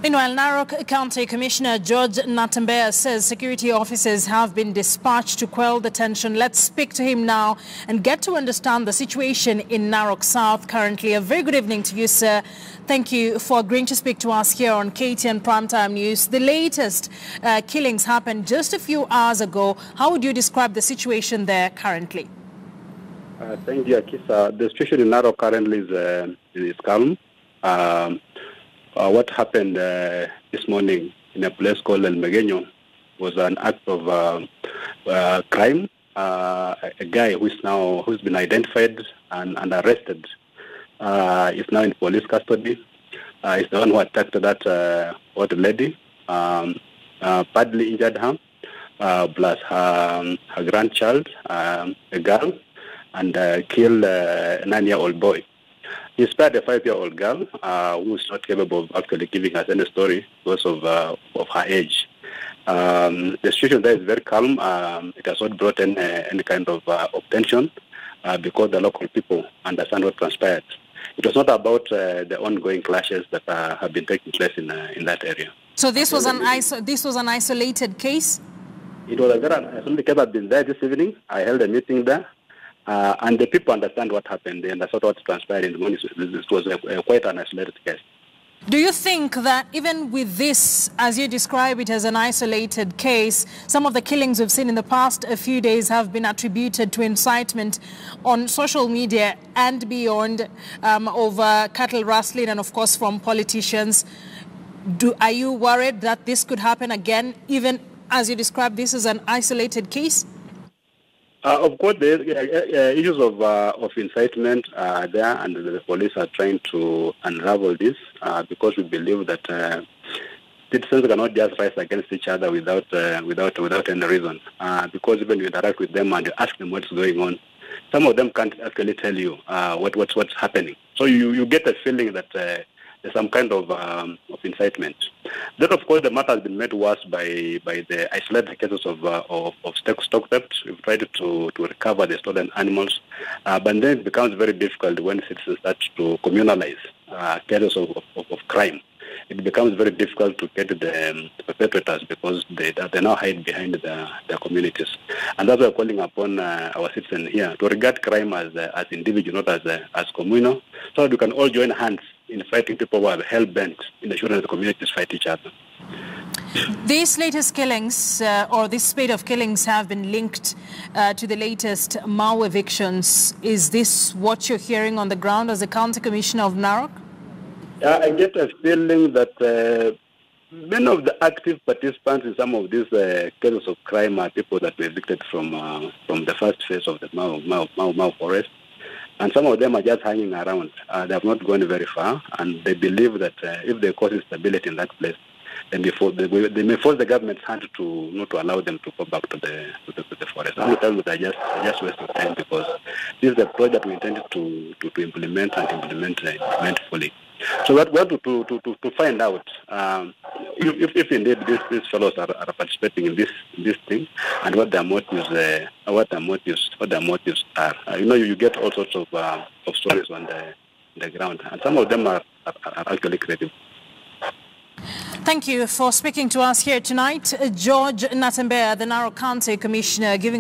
Meanwhile, Narok County Commissioner Natembeya says security officers have been dispatched to quell the tension. Let's speak to him now and get to understand the situation in Narok South currently. A very good evening to you, sir. Thank you for agreeing to speak to us here on KTN Primetime News. The latest killings happened just a few hours ago. How would you describe the situation there currently? Thank you, Akisa. The situation in Narok currently is calm. What happened this morning in a place called El Megueño was an act of crime. A guy who's been identified and arrested is now in police custody. He's the one who attacked that old lady, badly injured her, plus her grandchild, a girl, and killed a 9-year-old boy. He spared a 5-year-old girl who is not capable of actually giving us any story because of her age. The situation there is very calm. It has not brought any kind of tension because the local people understand what transpired. It was not about the ongoing clashes that have been taking place in that area. So this was an isolated case? It was a very isolated case. I've been there this evening. I held a meeting there. And the people understand what happened. They understand what transpired in the morning. This was quite an isolated case. Do you think that even with this, as you describe it as an isolated case, some of the killings we've seen in the past few days have been attributed to incitement on social media and beyond over cattle rustling and, of course, from politicians? Are you worried that this could happen again, even as you describe this as an isolated case? Of course, the issues of incitement are there, and the police are trying to unravel this because we believe that citizens cannot just rise against each other without any reason. Because even you interact with them and you ask them what's going on, some of them can't actually tell you what's happening. So you get a feeling that there's some kind of incitement. That, of course, the matter has been made worse by the isolated cases of stock theft. We've tried to recover the stolen animals, but then it becomes very difficult when citizens start to communalize cases of crime. It becomes very difficult to get the perpetrators because they now hide behind their communities. And that's why we're calling upon our citizens here to regard crime as individual, not as communal, so that we can all join hands in fighting people who are hell-bent in ensuring that the communities fight each other. These latest killings, or this spate of killings, have been linked to the latest Mau evictions. Is this what you're hearing on the ground as the County Commissioner of Narok? I get a feeling that many of the active participants in some of these cases of crime are people that were evicted from the first phase of the Mau forest. And some of them are just hanging around. They have not gone very far, and they believe that if they cause instability in that place, then they may force the government's hand to not to allow them to go back to the forest. I will tell you that just wasting time because this is a project we intended to implement and implement fully. So we want to find out if indeed these fellows are participating in this thing and what their motives are. You get all sorts of stories on the ground, and some of them are actually credible. Thank you for speaking to us here tonight, Natembeya, the Narok County Commissioner, giving